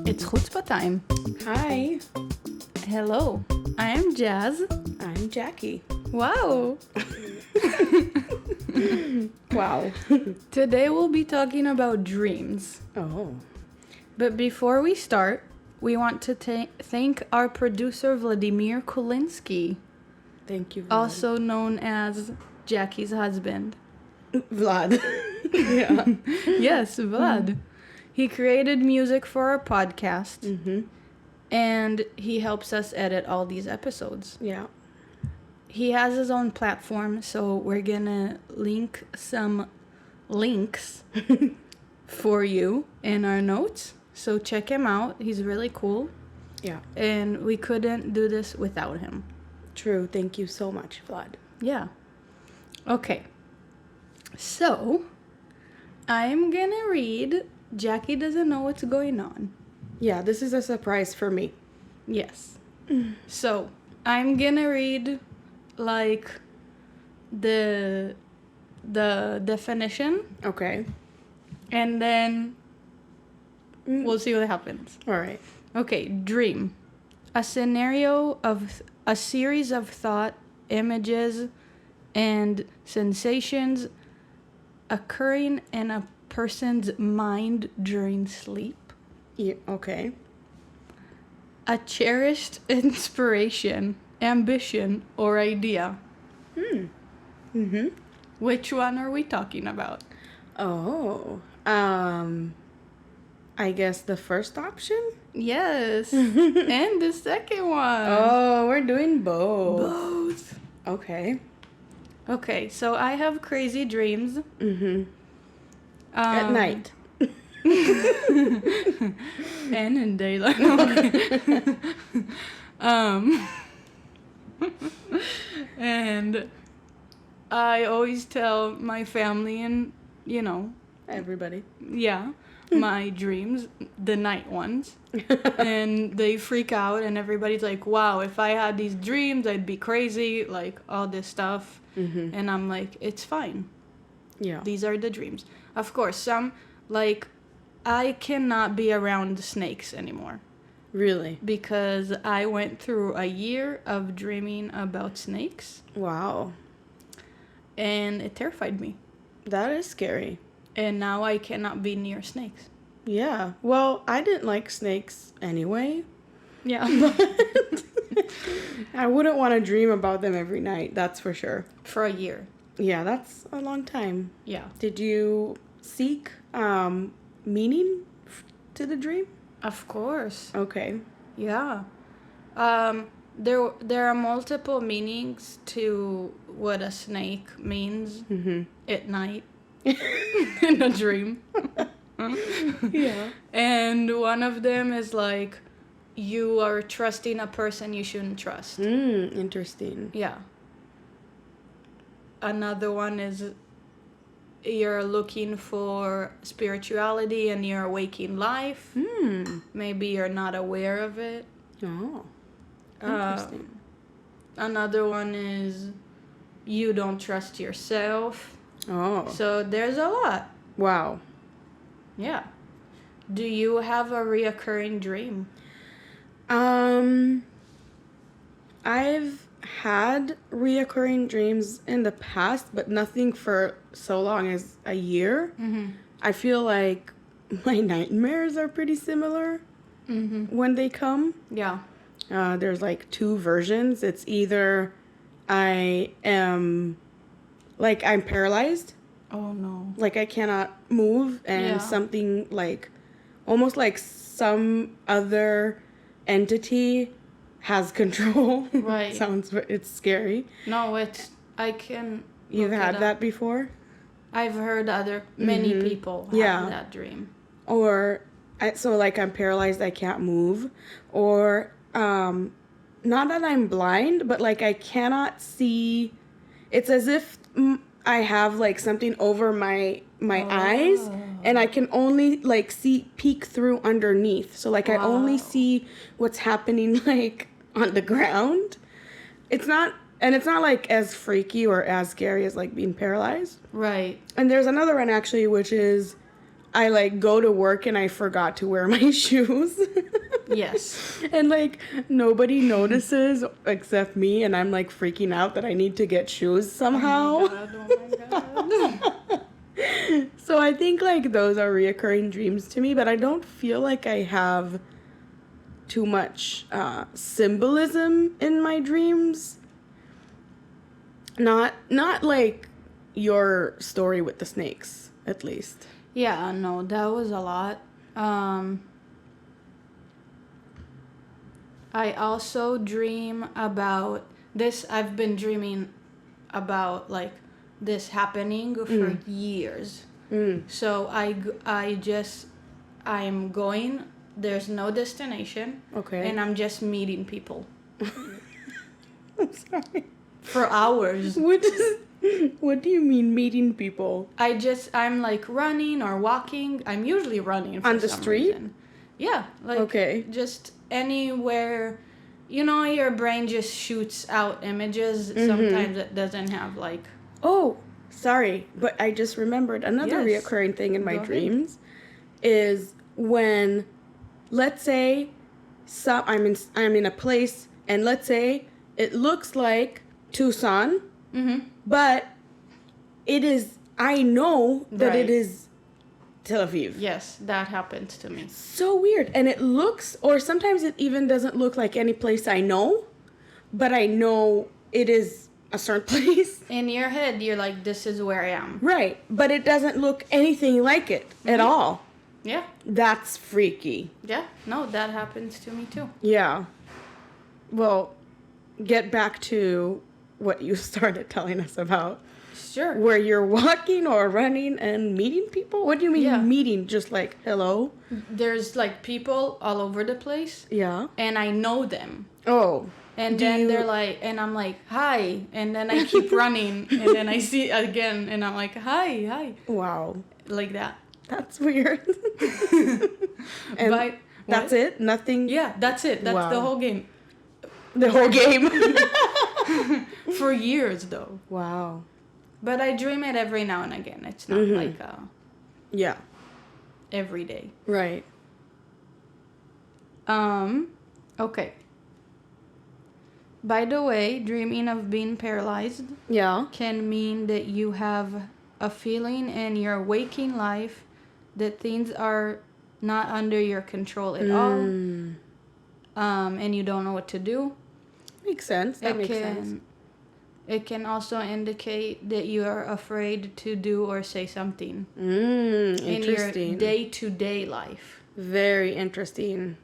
It's Chutzpah time. Hi, Hello, I am Jazz. I'm Jacqui. Wow. Wow. Today we'll be talking about dreams. Oh. But before we start, we want to thank our producer Vladimir Kulinsky, Thank you, Vlad. also known as Jackie's husband. Vlad. Yeah. Yes, Vlad. He created music for our podcast, Mm-hmm. and he helps us edit all these episodes. Yeah. He has his own platform, so we're gonna link some links for you in our notes. So check him out. He's really cool, Yeah. and we couldn't do this without him. True. Thank you so much, Vlad. Yeah. Okay. So, I'm gonna read. Jackie doesn't know what's going on. Yeah, this is a surprise for me. Yes. So, I'm gonna read like the definition, Okay. and then we'll see what happens. All right. Okay, dream. A scenario of a series of thought, images, and sensations occurring in a person's mind during sleep. Yeah, okay. A cherished inspiration, ambition, or idea. Mm-hmm. Which one are we talking about? Oh. I guess the first option? Yes. And the second one. Oh, we're doing both. Both. Okay. Okay, so I have crazy dreams. Mm-hmm. At night. And in daylight. Okay. And I always tell my family and, Everybody. yeah, my dreams, the night ones. And they freak out and everybody's like, wow, if I had these dreams, I'd be crazy, like all this stuff. Mm-hmm. And I'm like, it's fine. Yeah. These are the dreams. Of course, some, like, I cannot be around snakes anymore Really? because I went through a year of dreaming about snakes Wow. and it terrified me. That is scary. And now I cannot be near snakes. Yeah. Well, I didn't like snakes anyway. Yeah. I wouldn't want to dream about them every night, that's for sure. For a year. Yeah, that's a long time. Yeah. Did you seek meaning to the dream? Of course. Okay. Yeah. There are multiple meanings to what a snake means Mm-hmm. at night in a dream. Yeah. And one of them is like, you are trusting a person you shouldn't trust. Interesting. Yeah. Another one is you're looking for spirituality in your waking life. Maybe you're not aware of it. Oh. Interesting. Another one is you don't trust yourself. Oh. So there's a lot. Wow. Yeah. Do you have a reoccurring dream? I've had reoccurring dreams in the past, but nothing for so long as a year. Mm-hmm. I feel like my nightmares are pretty similar when they come. Yeah. There's like two versions. It's either I am, like, I'm paralyzed, Oh no. like I cannot move, and Yeah. something like, almost like some other entity has control. Right. It's scary. No, I can. You've look it had up. that before? I've heard many people have Yeah. that dream. Or, so like I'm paralyzed, I can't move. Or, not that I'm blind, but like I cannot see. It's as if I have like something over my eyes, and I can only like peek through underneath. So like I only see what's happening like on the ground. It's not like as freaky or as scary as like being paralyzed. Right. And there's another one actually, which is I like go to work and I forgot to wear my shoes. Yes. And like nobody notices except me, and I'm like freaking out that I need to get shoes somehow. Oh my God. So I think like those are reoccurring dreams to me, but I don't feel like I have too much symbolism in my dreams. Not like your story with the snakes, at least. Yeah, no, that was a lot. I also dream about this. I've been dreaming about like this happening for years. So I'm going, there's no destination. Okay. And I'm just meeting people I'm sorry. for hours. What do you mean meeting people? I'm like running or walking. I'm usually running for on the some street. reason. Yeah, like Okay. just anywhere. You know, your brain just shoots out images. Sometimes it doesn't have like. Oh, sorry, but I just remembered another Yes. reoccurring thing in my Go ahead. dreams is when, let's say, I'm in a place, and let's say it looks like Tucson, but I know that it Right. is Tel Aviv. Yes, that happens to me. So weird. And it looks, or sometimes it even doesn't look like any place I know, but I know it is a certain place. In your head, you're like, this is where I am. Right. But it doesn't look anything like it at all. Yeah. That's freaky. Yeah. No, that happens to me too. Yeah. Well, get back to what you started telling us about. Sure. Where you're walking or running and meeting people? What do you mean Yeah. meeting? Just like, hello? There's like people all over the place, Yeah. and I know them. Oh. And Do then you- they're like, and I'm like, hi. And then I keep running, and then I see it again, and I'm like, hi. Wow. Like that. That's weird. And But that's what? it? Nothing? Yeah, that's it. That's the Wow. whole game. The whole game? For years, though. Wow. But I dream it every now and again. It's not like Yeah. every day. Right. Okay. By the way, dreaming of being paralyzed Yeah. can mean that you have a feeling in your waking life that things are not under your control at all, and you don't know what to do. Makes sense. That makes sense. It can also indicate that you are afraid to do or say something in your Interesting. day-to-day life. Very interesting.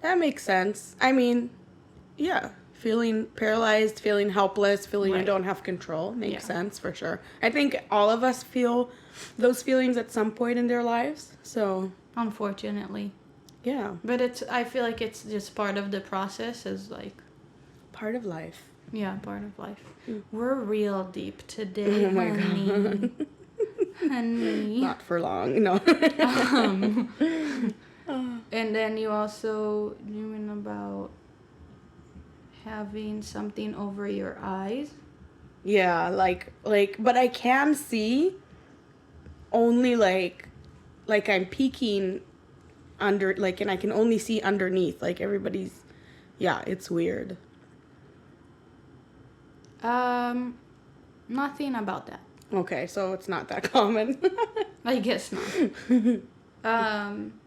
That makes sense. I mean, yeah. Feeling paralyzed, feeling helpless, feeling you Right. don't have control makes Yeah. sense for sure. I think all of us feel those feelings at some point in their lives. So, Unfortunately. yeah. But I feel like it's just part of the process, is like, Part of life. yeah, part of life. We're real deep today, Oh my honey. God. Honey. Not for long. No. And then you also dreaming about having something over your eyes. Yeah, like, but I can see only like I'm peeking under, like, and I can only see underneath, like everybody's, yeah, it's weird. Nothing about that. Okay, so it's not that common. I guess not.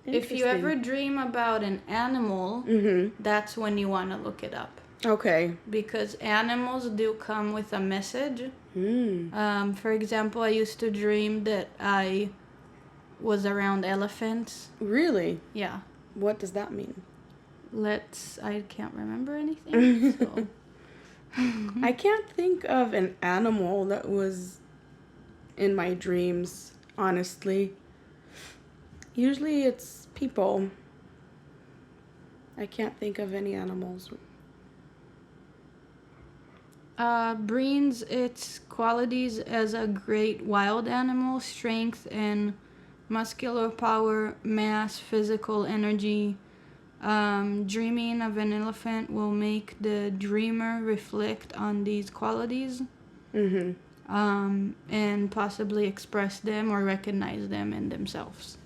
If you ever Interesting. dream about an animal, that's when you want to look it up. Okay. Because animals do come with a message. Mm. For example, I used to dream that I was around elephants. Really? Yeah. What does that mean? I can't remember anything. So. I can't think of an animal that was in my dreams, honestly. Usually it's people. I can't think of any animals. Brings its qualities as a great wild animal, strength and muscular power, mass, physical energy. Dreaming of an elephant will make the dreamer reflect on these qualities. Mm-hmm. And possibly express them or recognize them in themselves.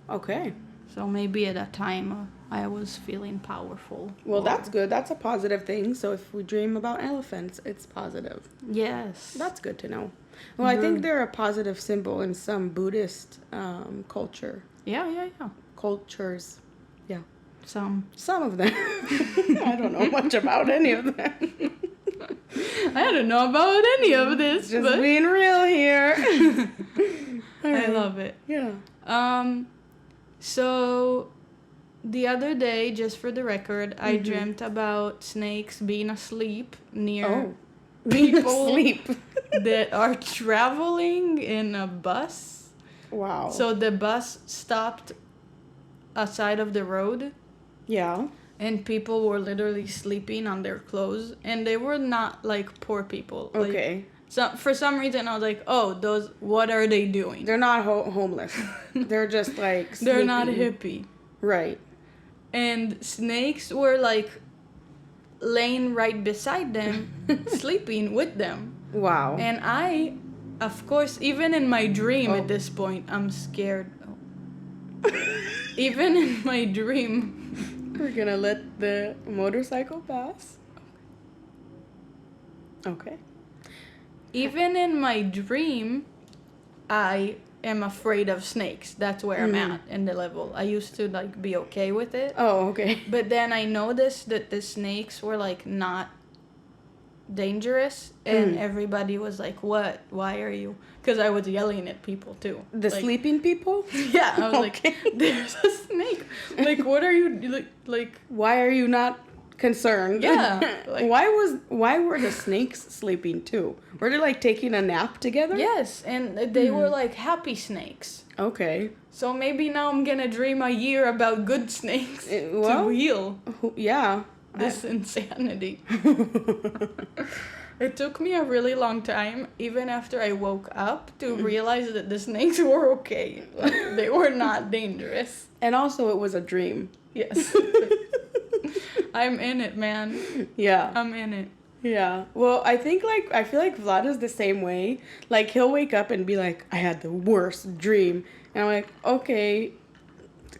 Okay. So maybe at a time I was feeling powerful. Well, that's good. That's a positive thing. So if we dream about elephants, it's positive. Yes. That's good to know. Well, I think they're a positive symbol in some Buddhist culture. Yeah. Cultures. Yeah. Some of them. I don't know much about any of them. I don't know about any of this. Just but being real here. I love it. Yeah. So the other day, just for the record, I dreamt about snakes being asleep near people asleep. that are traveling in a bus. Wow. So the bus stopped aside of the road. Yeah. And people were literally sleeping on their clothes. And they were not, like, poor people. Like, Okay. so for some reason, I was like, oh, those, what are they doing? They're not homeless. They're just, like, sleeping. They're not hippie. Right. And snakes were, like, laying right beside them, sleeping with them. Wow. And I, of course, even in my dream at this point, I'm scared. Even in my dream... We're gonna let the motorcycle pass. Okay. Even in my dream, I am afraid of snakes. That's where I'm at in the level. I used to, like, be okay with it. Oh, okay. But then I noticed that the snakes were, like, not dangerous. And everybody was like, what? Why are you... Because I was yelling at people, too. The like, sleeping people? Yeah, I was like, there's a snake. Like, what are you... Like... Why are you not concerned? Yeah. Like, why were the snakes sleeping, too? Were they, like, taking a nap together? yes, and they were, like, happy snakes. Okay. So maybe now I'm gonna dream a year about good snakes well, to heal Yeah. this insanity. It took me a really long time, even after I woke up, to realize that the snakes were okay. Like, they were not dangerous. And also, it was a dream. Yes. I'm in it, man. Yeah. I'm in it. Yeah. Well, I feel like Vlad is the same way. Like, he'll wake up and be like, I had the worst dream. And I'm like, okay,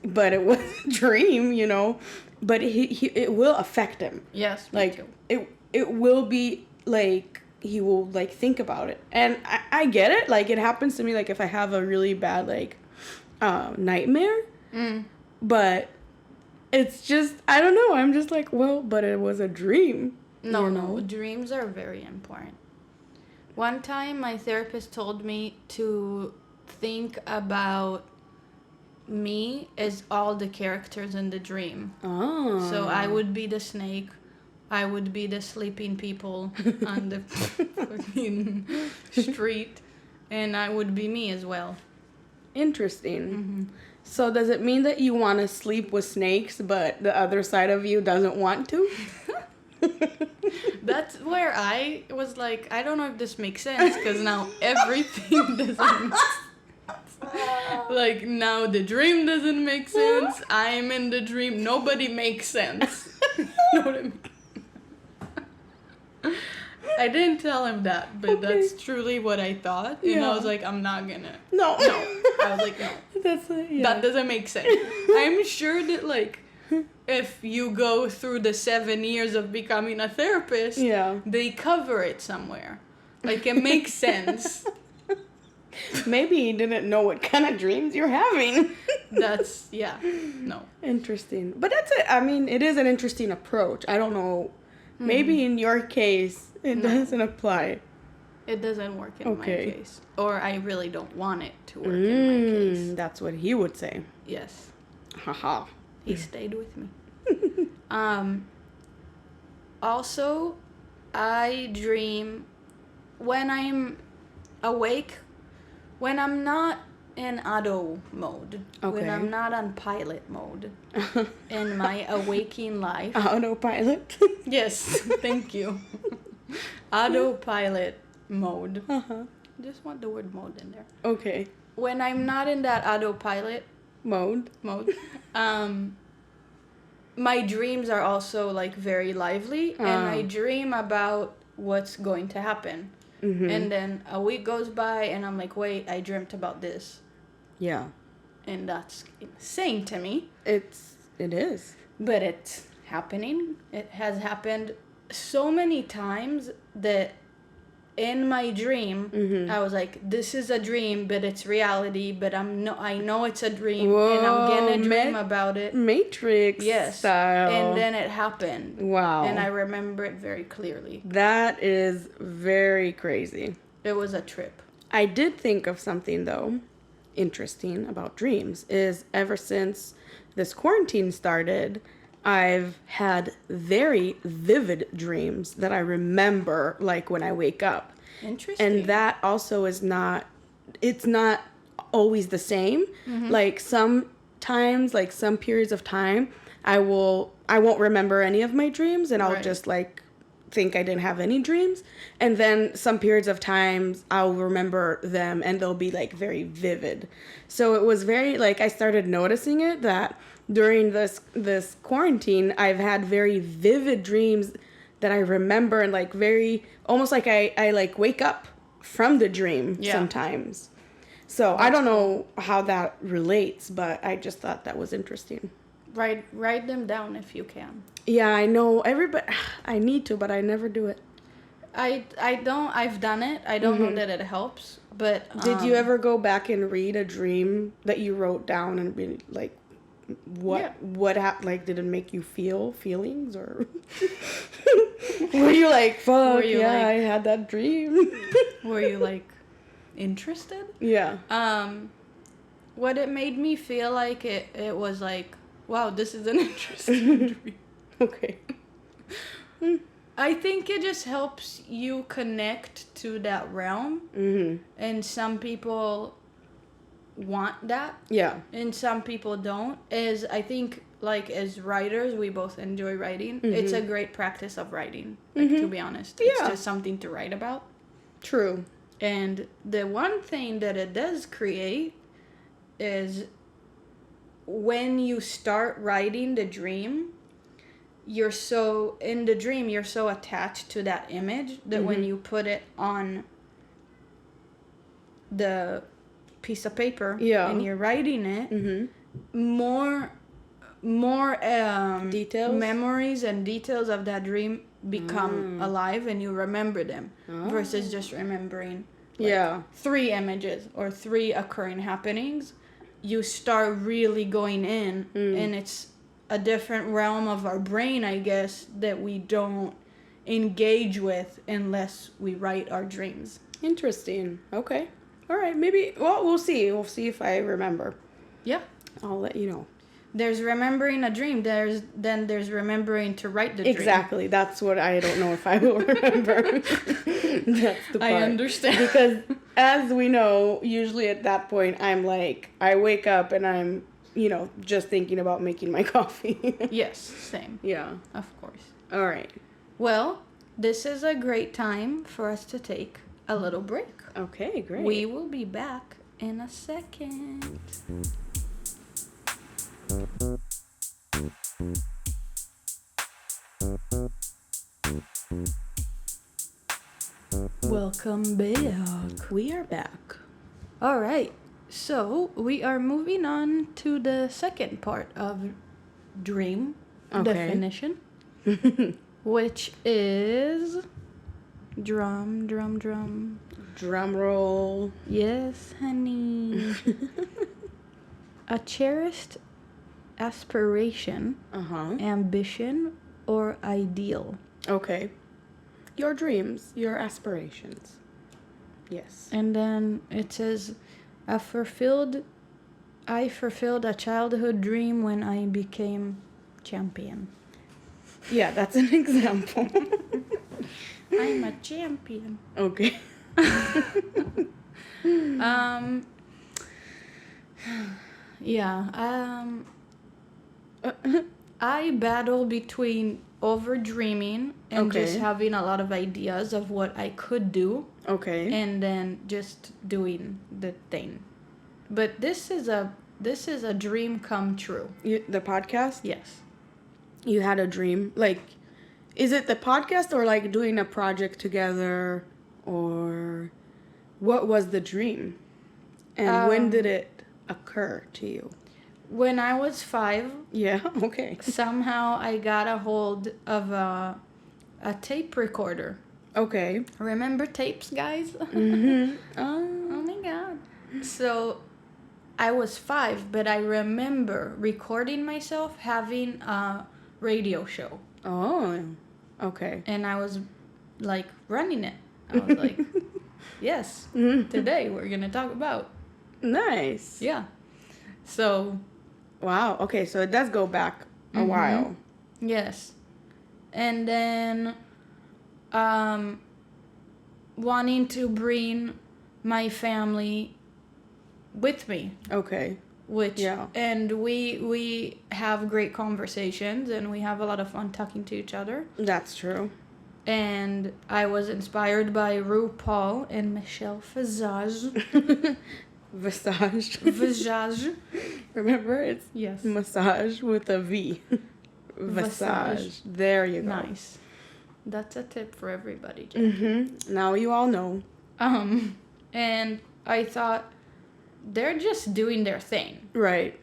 but it was a dream, you know? But it will affect him. Yes, me Like, too. it will be, like, he will, like, think about it. And I get it. Like, it happens to me, like, if I have a really bad, like, nightmare. But it's just, I don't know. I'm just like, well, but it was a dream. No, dreams are very important. One time, my therapist told me to think about me as all the characters in the dream. Oh. So I would be the snake. I would be the sleeping people on the fucking street. And I would be me as well. Interesting. So does it mean that you want to sleep with snakes, but the other side of you doesn't want to? That's where I was like, I don't know if this makes sense, because now everything doesn't make sense. Like, now the dream doesn't make sense. I'm in the dream. Nobody makes sense. You know what I mean? I didn't tell him that, but that's truly what I thought. And I was like, I'm not gonna. No. I was like, no. That doesn't make sense. I'm sure that, like, if you go through the 7 years of becoming a therapist, they cover it somewhere. Like, it makes sense. Maybe he didn't know what kind of dreams you're having. No. Interesting. But that's it. I mean, it is an interesting approach. I don't know. Maybe in your case, it doesn't apply. It doesn't work in my case. Or I really don't want it to work in my case. That's what he would say. Yes. Haha. He stayed with me. Also, I dream when I'm awake, when I'm not in auto mode, when I'm not on pilot mode in my awaking life. Autopilot? Yes, thank you. Autopilot mode. Just want the word mode in there. Okay. when I'm not in that autopilot Mode. My dreams are also like very lively, and I dream about what's going to happen. Mm-hmm. And then a week goes by, and I'm like, wait, I dreamt about this. Yeah. And that's insane to me. It is. But it's happening. It has happened so many times that in my dream, I was like, this is a dream, but it's reality, but I know it's a dream, and I'm gonna dream about it. Matrix style. And then it happened. Wow. And I remember it very clearly. That is very crazy. It was a trip. I did think of something, though, interesting about dreams, is ever since this quarantine started, I've had very vivid dreams that I remember, like, when I wake up. Interesting. And that also is not always the same. Mm-hmm. Like, sometimes, like, some periods of time, I won't remember any of my dreams, and I'll just, like, think I didn't have any dreams. And then some periods of times, I'll remember them, and they'll be, like, very vivid. So it was very, like, I started noticing it that during this quarantine, I've had very vivid dreams that I remember, and like very, almost like I like wake up from the dream sometimes. So I don't know how that relates, but I just thought that was interesting. Write them down if you can. Yeah, I know. I need to, but I never do it. I've done it. I don't know that it helps, but... Did you ever go back and read a dream that you wrote down and be like, what happened? Like, did it make you feel feelings, or were you like, fuck, I had that dream? Were you like interested? Yeah. What it made me feel like, it was like, wow, this is an interesting dream. Okay. I think it just helps you connect to that realm. Mm-hmm. And some people want that. Yeah. And some people don't. I think, like, as writers, we both enjoy writing. It's a great practice of writing, like, to be honest. It's just something to write about. True. And the one thing that it does create is when you start writing the dream, you're so attached to that image that when you put it on the piece of paper and you're writing it, more details, memories and details of that dream become alive, and you remember them versus just remembering 3 images or 3 occurring happenings. You start really going in, and it's a different realm of our brain, I guess, that we don't engage with unless we write our dreams. Interesting. Okay. All right. Maybe, well, we'll see. We'll see if I remember. Yeah. I'll let you know. There's remembering a dream. There's remembering to write the dream. Exactly. That's what I don't know if I will remember. That's the part. I understand. Because as we know, usually at that point, I'm like, I wake up and I'm, just thinking about making my coffee. Yes, same. Yeah. Of course. All right. Well, this is a great time for us to take a little break. Okay, great. We will be back in a second. Welcome back. We are back. All right. So, we are moving on to the second part of dream definition, which is drum. Drum roll. Yes, honey. A cherished aspiration, ambition, or ideal. Okay. Your dreams, your aspirations. Yes. And then it says, I fulfilled a childhood dream when I became champion. Yeah, that's an example. I'm a champion. Okay. I battle between over dreaming and just having a lot of ideas of what I could do. Okay. And then just doing the thing. But this is a dream come true. The podcast? Yes. You had a dream? Like, is it the podcast or like doing a project together, or what was the dream? And when did it occur to you? When I was 5, Yeah, okay. somehow I got a hold of a tape recorder. Okay. Remember tapes, guys? Mm-hmm. Oh my god. So I was 5, but I remember recording myself having a radio show. Oh, okay. And I was like running it. I was like, yes, today we're going to talk about. Nice. Yeah. So. Wow. Okay, so it does go back a while. Yes. And then wanting to bring my family with me. Okay. And we have great conversations and we have a lot of fun talking to each other. That's true. And I was inspired by RuPaul and Michelle Visage. Visage. Remember, it's massage with a V. Visage. There you go. Nice. That's a tip for everybody, Jacqui. Mm-hmm. Now you all know. And I thought, they're just doing their thing. Right.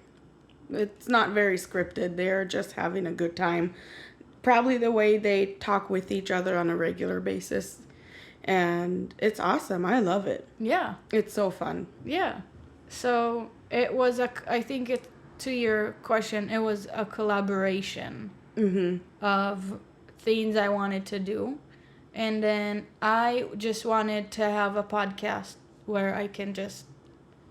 It's not very scripted. They're just having a good time. Probably the way they talk with each other on a regular basis. And it's awesome. I love it. Yeah. It's so fun. Yeah. So it was I think to your question, it was a collaboration of things I wanted to do. And then I just wanted to have a podcast where I can just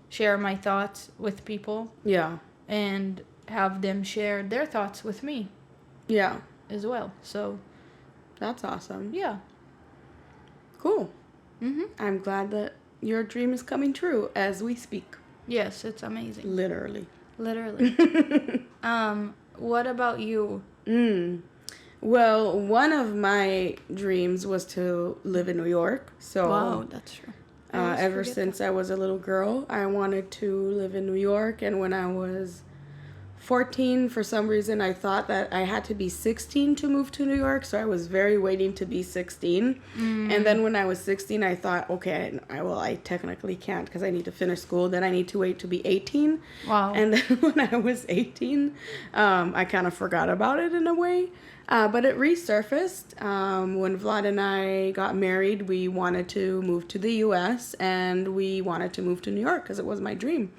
share my thoughts with people. Yeah. And have them share their thoughts with me. Yeah. As well. So. That's awesome. Yeah. Cool. Mm-hmm. I'm glad that your dream is coming true as we speak. Yes, it's amazing. Literally. What about you? Well, one of my dreams was to live in New York. So wow, that's true. Ever since I was a little girl, I wanted to live in New York. And when I was 14, for some reason, I thought that I had to be 16 to move to New York. So I was very waiting to be 16. And then when I was 16, I thought, okay, I technically can't because I need to finish school. Then I need to wait to be 18. Wow. And then when I was 18, I kind of forgot about it in a way. But it resurfaced. When Vlad and I got married, we wanted to move to the U.S. and we wanted to move to New York because it was my dream.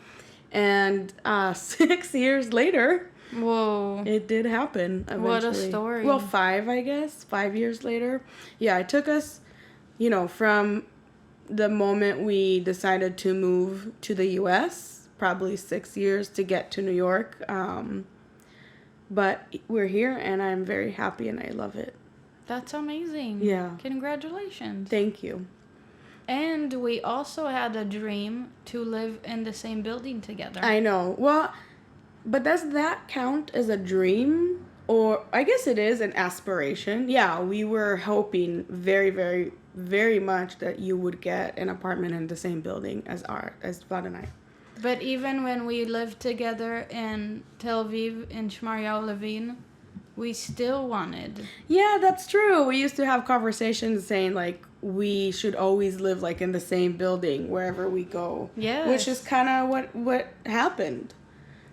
And 6 years later, whoa, it did happen eventually. What a story. Well, 5, I guess. 5 years later. Yeah, it took us, from the moment we decided to move to the U.S., probably 6 years to get to New York. But we're here, and I'm very happy, and I love it. That's amazing. Yeah. Congratulations. Thank you. And we also had a dream to live in the same building together. I know. Well, but does that count as a dream? Or I guess it is an aspiration. Yeah, we were hoping very, very, very much that you would get an apartment in the same building as Vlad and I. But even when we lived together in Tel Aviv in Shmaryahu Levin, we still wanted. Yeah, that's true. We used to have conversations saying like we should always live like in the same building wherever we go. Yeah. Which is kind of what happened.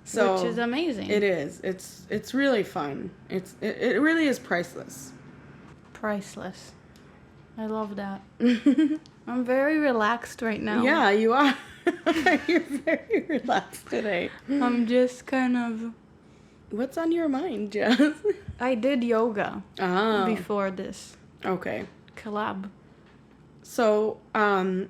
So which is amazing. It is. It's really fun. It really is priceless. Priceless. I love that. I'm very relaxed right now. Yeah, you are. You're very relaxed today. I'm just kind of... What's on your mind, Jess? I did yoga before this. Okay. Collab. So, then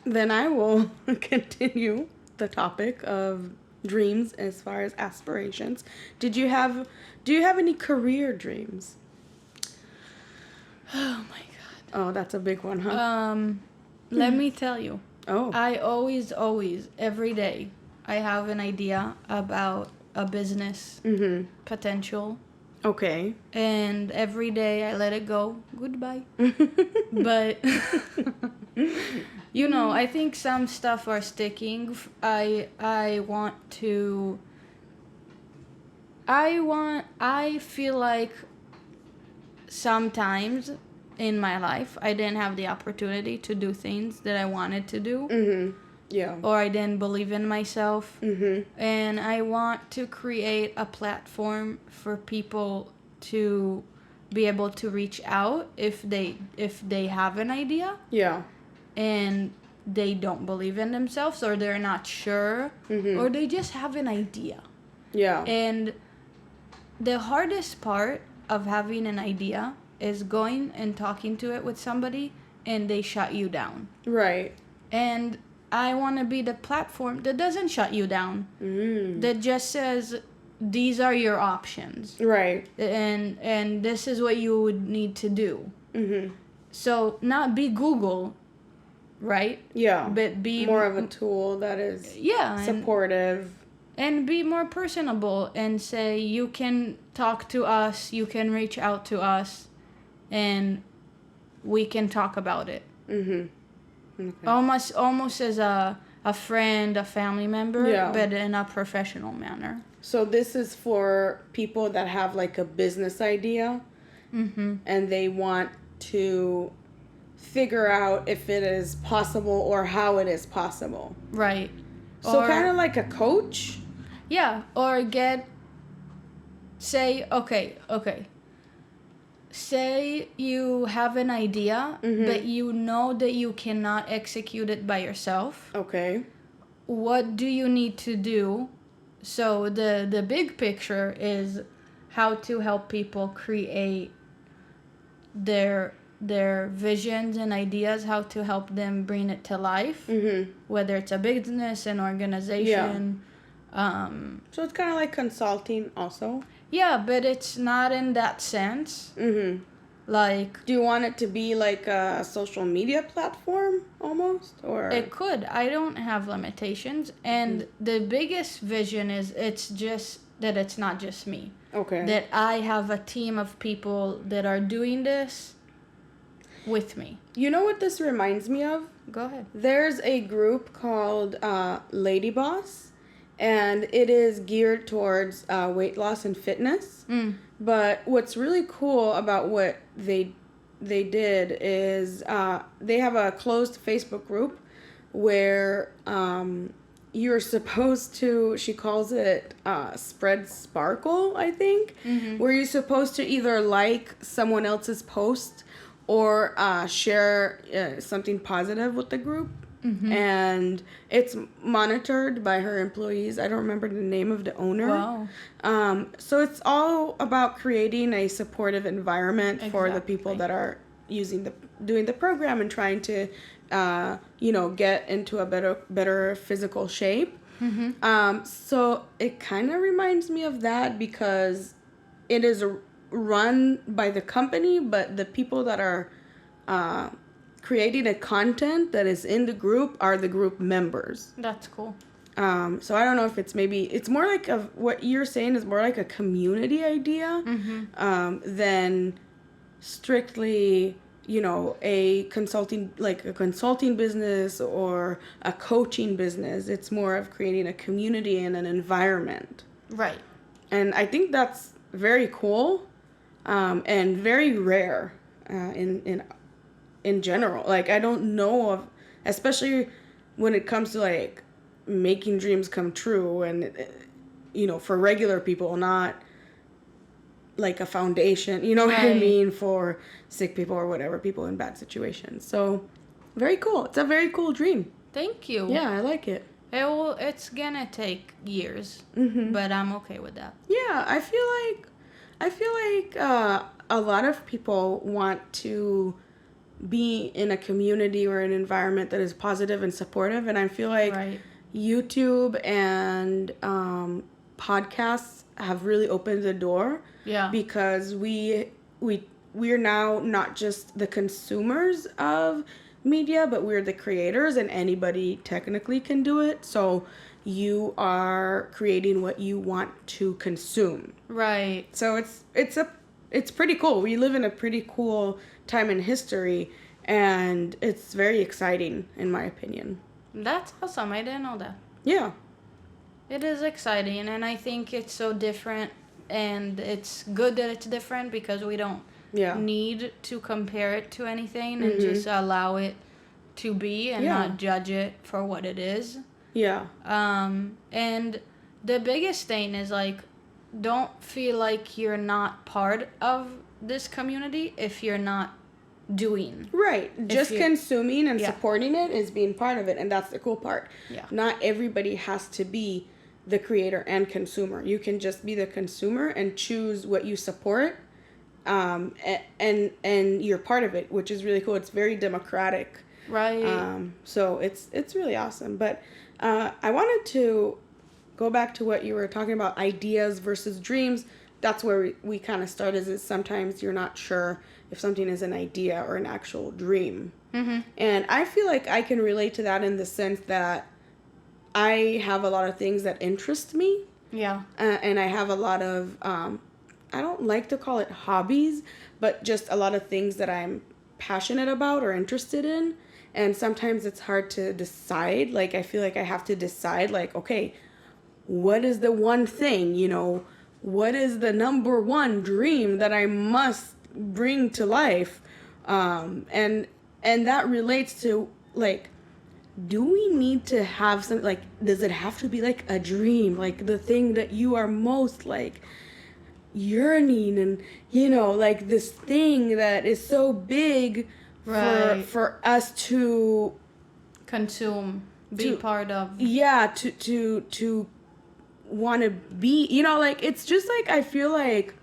I will continue the topic of dreams as far as aspirations. Do you have any career dreams? Oh my god. Oh, that's a big one, huh? Let me tell you. Oh. I always, every day, I have an idea about a business potential Okay. And every day I let it go. Goodbye. But you know, I think some stuff are sticking. I feel like sometimes in my life I didn't have the opportunity to do things that I wanted to do. Mm-hmm. Yeah. Or I didn't believe in myself. Mm-hmm. And I want to create a platform for people to be able to reach out if they have an idea. Yeah. And they don't believe in themselves, or they're not sure, or they just have an idea. Yeah. And the hardest part of having an idea is going and talking to it with somebody and they shut you down. Right. And I want to be the platform that doesn't shut you down. That just says, these are your options. Right. And this is what you would need to do. So not be Google, right? Yeah. But be more of a tool that is supportive. And be more personable and say, you can talk to us, you can reach out to us, and we can talk about it. Okay. Almost as a friend, a family member, but in a professional manner. So this is for people that have like a business idea, and they want to figure out if it is possible or how it is possible. Right. So kind of like a coach? Yeah, or say, say you have an idea, but you know that you cannot execute it by yourself. Okay. What do you need to do? So the big picture is how to help people create their visions and ideas, how to help them bring it to life, whether it's a business, an organization. So it's kind of like consulting also? Yeah, but it's not in that sense. Like, do you want it to be like a social media platform almost, or it could. I don't have limitations, and the biggest vision is it's just that it's not just me. Okay. That I have a team of people that are doing this with me. You know what this reminds me of? Go ahead. There's a group called Lady Boss, and it is geared towards weight loss and fitness. But what's really cool about what they did is they have a closed Facebook group where you're supposed to, she calls it Spread Sparkle, I think, where you're supposed to either like someone else's post or share something positive with the group. And it's monitored by her employees. I don't remember the name of the owner. Wow. So it's all about creating a supportive environment for the people that are doing the program and trying to, get into a better physical shape. So it kind of reminds me of that because it is run by the company, but the people that are creating the content that is in the group are the group members. That's cool. So I don't know if it's more like what you're saying is more like a community idea than strictly, a consulting business or a coaching business. It's more of creating a community and an environment. Right. And I think that's very cool and very rare in general. Like, I don't know of, especially when it comes to like making dreams come true and for regular people, not like a foundation, what I mean, for sick people or whatever, people in bad situations. So very cool. It's a very cool dream. Thank you. Yeah, I like it. It's gonna take years, but I'm okay with that. Yeah, I feel like a lot of people want to be in a community or an environment that is positive and supportive, and I feel like YouTube and podcasts have really opened the door. Yeah. Because we're now not just the consumers of media, but we're the creators, and anybody technically can do it. So you are creating what you want to consume. Right. So it's pretty cool. We live in a pretty cool time in history, and it's very exciting, in my opinion. That's awesome. I didn't know that. Yeah. It is exciting, and I think it's so different, and it's good that it's different because we don't need to compare it to anything and just allow it to be and not judge it for what it is. Yeah. And the biggest thing is, like, don't feel like you're not part of this community if you're not doing. Right. Just consuming and supporting it is being part of it, and that's the cool part. Yeah. Not everybody has to be the creator and consumer. You can just be the consumer and choose what you support, and you're part of it, which is really cool. It's very democratic. Right. So it's really awesome. But I wanted to go back to what you were talking about, ideas versus dreams. That's where we kind of start, is sometimes you're not sure if something is an idea or an actual dream. Mm-hmm. And I feel like I can relate to that in the sense that I have a lot of things that interest me. Yeah. And I have a lot of, I don't like to call it hobbies, but just a lot of things that I'm passionate about or interested in. And sometimes it's hard to decide. Like, I feel like I have to decide, like, okay, what is the one thing, what is the number one dream that I must bring to life? And that relates to, like, do we need to have something, like, does it have to be like a dream, like the thing that you are most like yearning and like this thing that is so big for us to consume, be part of. Yeah, to want to be, like, it's just like, I feel like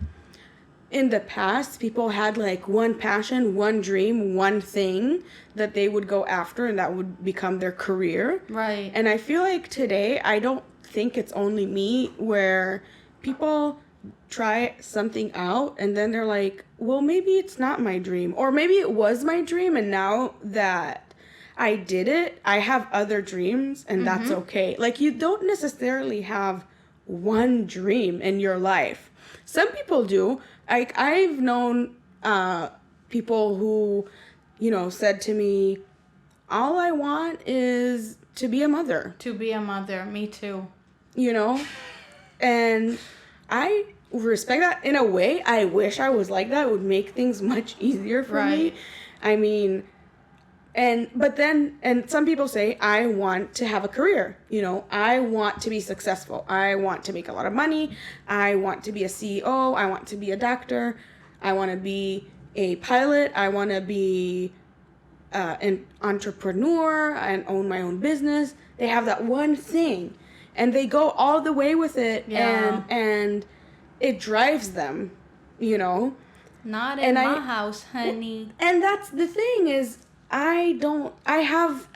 in the past, people had like one passion, one dream, one thing that they would go after, and that would become their career. Right. And I feel like today, I don't think it's only me, where people try something out and then they're like, well, maybe it's not my dream, or maybe it was my dream, and now that I did it, I have other dreams, and that's okay. Like, you don't necessarily have one dream in your life. Some people do. Like, I've known people who, said to me, all I want is to be a mother. To be a mother. Me too. And I respect that. In a way, I wish I was like that. It would make things much easier for me. I mean, but some people say, I want to have a career. I want to be successful. I want to make a lot of money. I want to be a CEO. I want to be a doctor. I want to be a pilot. I want to be an entrepreneur and own my own business. They have that one thing, and they go all the way with it. Yeah. And it drives them, Not in my house, honey. And that's the thing, is I have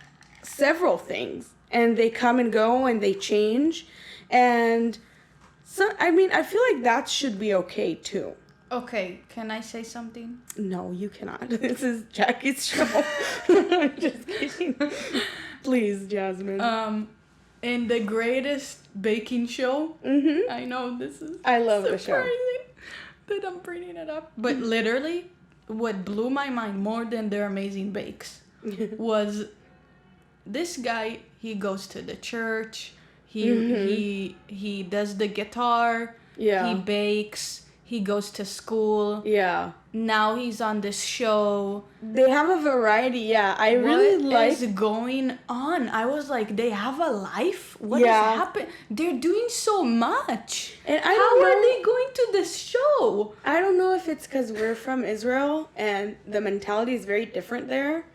several things, and they come and go, and they change. And so, I mean, I feel like that should be okay too. Okay, can I say something? No, you cannot. This is Jackie's show. I'm just kidding. Please, Jasmine. In the greatest baking show, I know this is I love the show. That I'm bringing it up. But literally, what blew my mind more than their amazing bakes was this guy. He goes to the church. He does the guitar. Yeah. He bakes. He goes to school. Yeah. Now he's on this show. They have a variety. Yeah, I really like. What is going on? I was like, they have a life? What is happening? They're doing so much. And How are they going to this show? I don't know if it's because we're from Israel and the mentality is very different there.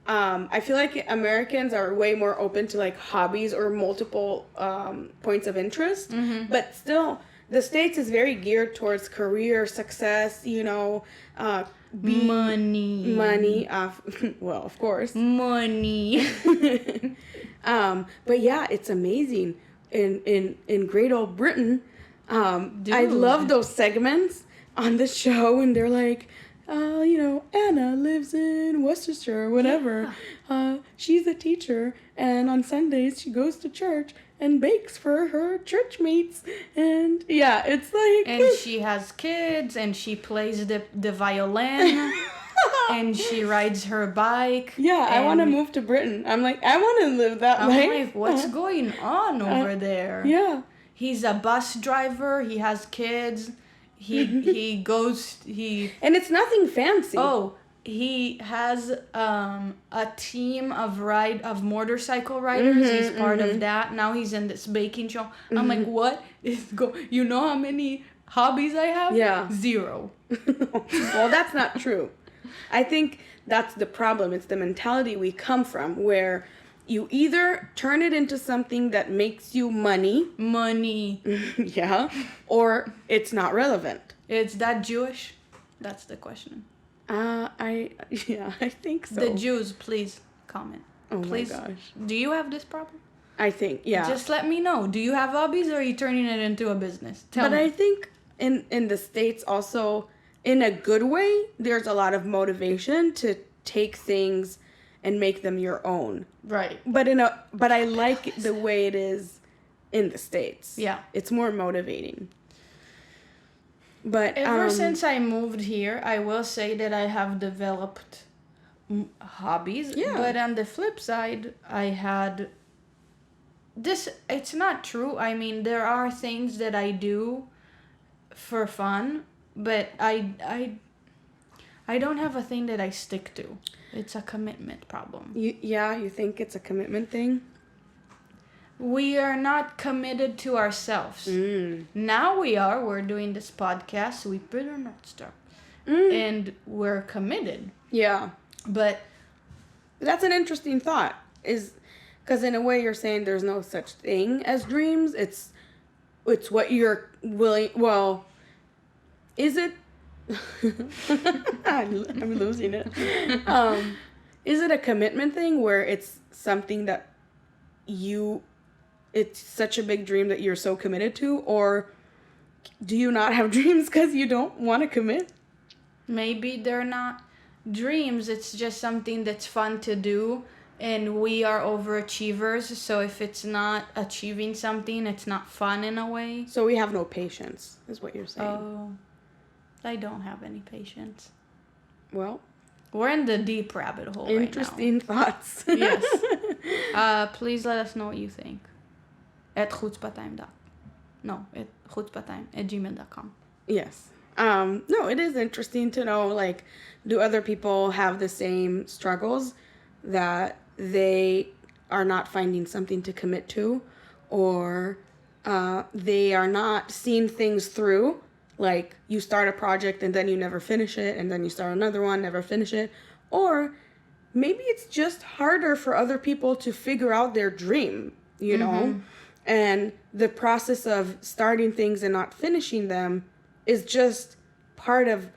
I feel like Americans are way more open to like hobbies or multiple points of interest, but still, the States is very geared towards career success. Money. Well, of course, money. But yeah, it's amazing. In Great Old Britain, I love those segments on the show, and they're like, Anna lives in Worcestershire or whatever. She's a teacher, and on Sundays she goes to church, and bakes for her church mates. And yeah, it's like... And she has kids, and she plays the violin, and she rides her bike. Yeah, I want to move to Britain. I'm like, I want to live that life. I'm like, what's going on over there? Yeah. He's a bus driver. He has kids. He goes... And it's nothing fancy. Oh, he has a team of motorcycle riders. He's part of that. Now he's in this baking show. I'm like, what is you know how many hobbies I have? Yeah. 0. Well, that's not true. I think that's the problem. It's the mentality we come from, where you either turn it into something that makes you money. Yeah. Or it's not relevant. Is that Jewish? That's the question. I think so. The Jews, please comment. Oh please. My gosh. Do you have this problem? I think, yeah. Just let me know. Do you have hobbies, or are you turning it into a business? Tell me. I think in the States also, in a good way, there's a lot of motivation to take things and make them your own. Right. But I like the way it is in the States. Yeah. It's more motivating. But ever since I moved here, I will say that I have developed hobbies. Yeah. But on the flip side, I had this. It's not true. I mean, there are things that I do for fun, but I don't have a thing that I stick to. It's a commitment problem. You think it's a commitment thing? We are not committed to ourselves. Now we are. We're doing this podcast, so we better not stop. And we're committed. Yeah. But that's an interesting thought. Because in a way you're saying there's no such thing as dreams. It's what you're willing... Well, is it... I'm losing it. Is it a commitment thing where it's something that it's such a big dream that you're so committed to? Or do you not have dreams because you don't want to commit? Maybe they're not dreams. It's just something that's fun to do. And we are overachievers. So if it's not achieving something, it's not fun in a way. So we have no patience, is what you're saying. Oh, I don't have any patience. Well, we're in the deep rabbit hole right now. Interesting thoughts. Yes. Please let us know what you think. At chutzpahtime@gmail.com. Yes. No, it is interesting to know, like, do other people have the same struggles that they are not finding something to commit to, or they are not seeing things through? Like, you start a project and then you never finish it, and then you start another one, never finish it. Or maybe it's just harder for other people to figure out their dream, you know? And the process of starting things and not finishing them is just part of,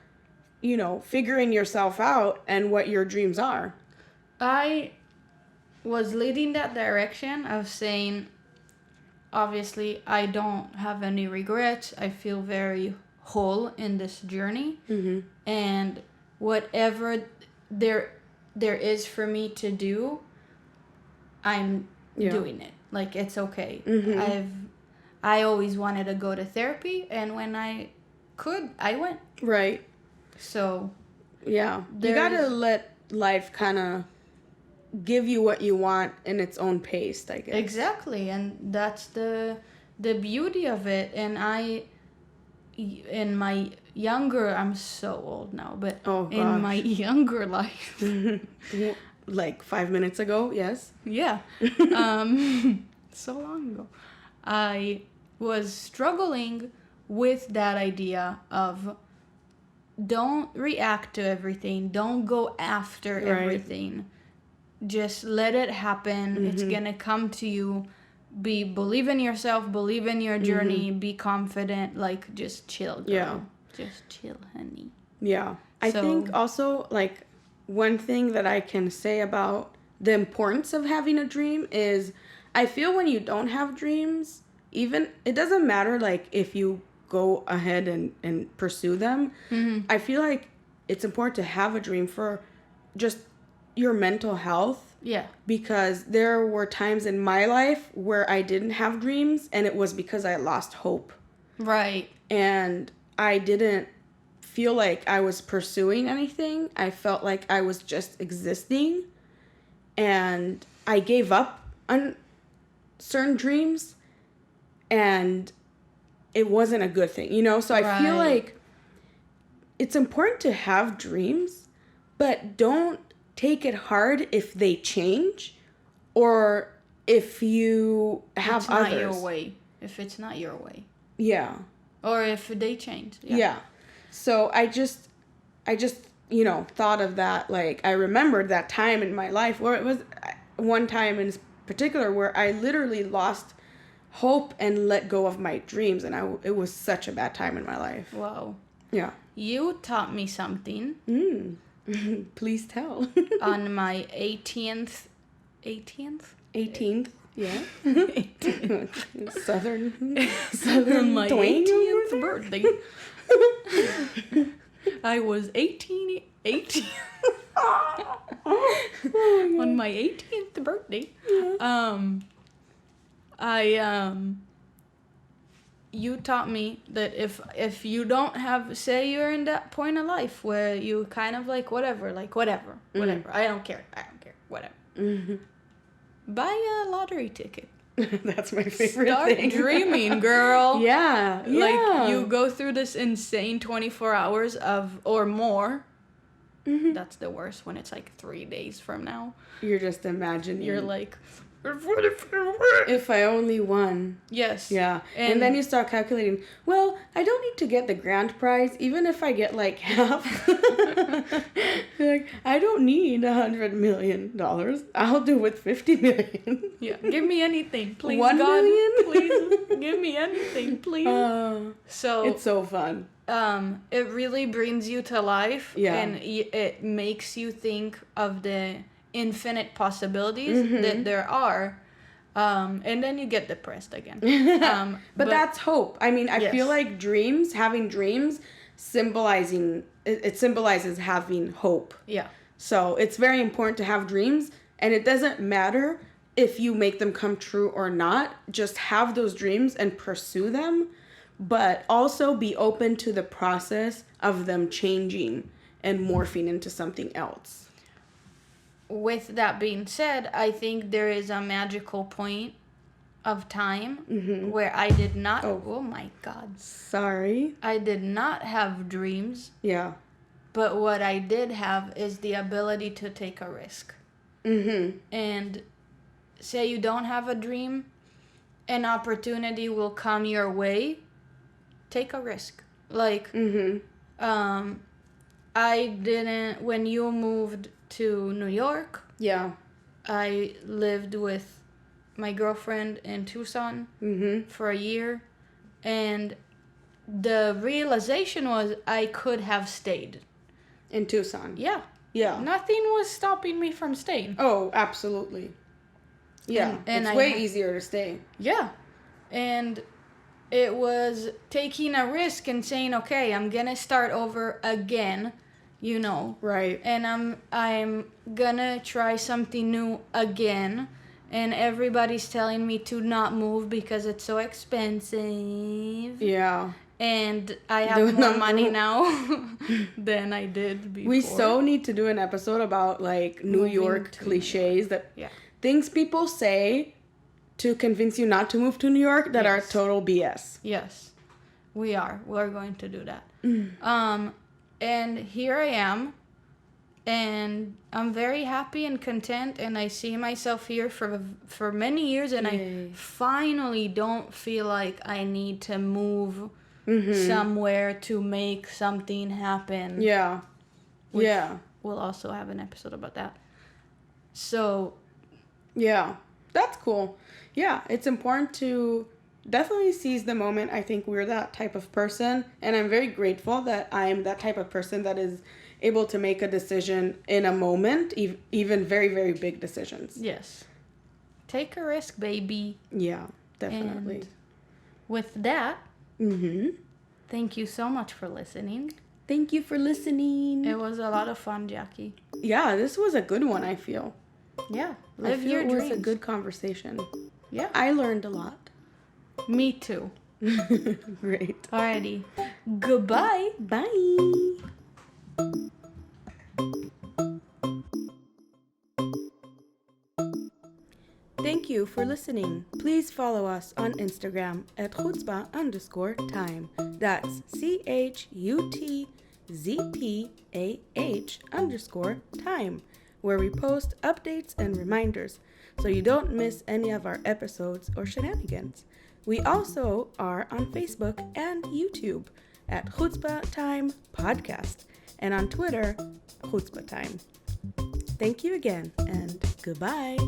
figuring yourself out and what your dreams are. I was leading that direction of saying, obviously, I don't have any regrets. I feel very whole in this journey. And whatever there is for me to do, I'm doing it. Like, it's okay. I always wanted to go to therapy, and when I could, I went. Right. So yeah, you gotta let life kind of give you what you want in its own pace, I guess. Exactly, and that's the beauty of it. And in my younger, I'm so old now, but in my younger life, like 5 minutes ago, yes. Yeah, so long ago, I was struggling with that idea of don't react to everything, don't go after everything, just let it happen. It's gonna come to you. Believe in yourself, believe in your journey, be confident, like, just chill, girl. Yeah. Just chill, honey. Yeah. I think also, like, one thing that I can say about the importance of having a dream is, I feel when you don't have dreams, even, it doesn't matter, like, if you go ahead and pursue them. I feel like it's important to have a dream for just your mental health Yeah. Because there were times in my life where I didn't have dreams, and it was because I lost hope. Right. And I didn't feel like I was pursuing anything. I felt like I was just existing. And I gave up on certain dreams, and it wasn't a good thing, you know? So I feel like it's important to have dreams, but don't take it hard if they change or if you have it's others. not your way. If it's not your way. Yeah. Or if they change. Yeah. So I just, you know, thought of that. Like, I remembered that time in my life where it was one time in particular where I literally lost hope and let go of my dreams. And it was such a bad time in my life. Wow. Yeah. You taught me something. Please tell. On my 18th? 18th. Yeah. 18th. Southern my Dwayne 18th birthday. I was 18. On my 18th birthday. You taught me that if you don't have, say you're in that point of life where you kind of like whatever, I don't care, whatever. Mm-hmm. Buy a lottery ticket. That's my favorite Start thing. dreaming, girl. Yeah. Like, you go through this insane 24 hours or more. Mm-hmm. That's the worst when it's like 3 days from now. You're just imagining. You're like, if I only won. yes. Yeah. And then you start calculating, well, I don't need to get the grand prize, even if I get like half. Like, I don't need $100 million. I'll do with $50 million. Yeah. Give me anything, please. $1 God, million? please give me anything, please. So it's so fun. It really brings you to life. Yeah. And it makes you think of the infinite possibilities that there are. And then you get depressed again. But that's hope. I mean, I yes. feel like having dreams it symbolizes having hope. Yeah. So it's very important to have dreams, and it doesn't matter if you make them come true or not. Just have those dreams and pursue them, but also be open to the process of them changing and morphing into something else. With that being said, I think there is a magical point of time where I did not... Oh my God. Sorry. I did not have dreams. Yeah. But what I did have is the ability to take a risk. And say you don't have a dream, an opportunity will come your way. Take a risk. Like, I didn't... When you moved to New York... Yeah. I lived with my girlfriend in Tucson for a year, and the realization was I could have stayed. In Tucson. Yeah. Yeah. Nothing was stopping me from staying. Oh, absolutely. Yeah. And it's way easier to stay. Yeah. And it was taking a risk and saying, okay, I'm going to start over again, you know. Right. And I'm going to try something new again. And everybody's telling me to not move because it's so expensive. Yeah. And I have more money now than I did before. We so need to do an episode about, like, New York cliches that things people say to convince you not to move to New York that are total BS. Yes, we are. We're going to do that. And here I am. And I'm very happy and content, and I see myself here for many years, and I finally don't feel like I need to move somewhere to make something happen. Yeah. We'll also have an episode about that. So. Yeah, that's cool. Yeah, it's important to definitely seize the moment. I think we're that type of person, and I'm very grateful that I'm that type of person that is able to make a decision in a moment, even very, very big decisions. Yes. Take a risk, baby. Yeah, definitely. And with that, thank you so much for listening. Thank you for listening. It was a lot of fun, Jacqui. Yeah, this was a good one, I feel. Yeah. I Live feel your it was dreams. a good conversation. Yeah. I learned a lot. Me too. Great. Alrighty. Goodbye. Bye. Thank you for listening. Please follow us on Instagram at Chutzpah_time. That's CHUTZPAH_time, where we post updates and reminders so you don't miss any of our episodes or shenanigans. We also are on Facebook and YouTube at Chutzpah Time Podcast and on Twitter, Chutzpah Time. Thank you again and goodbye.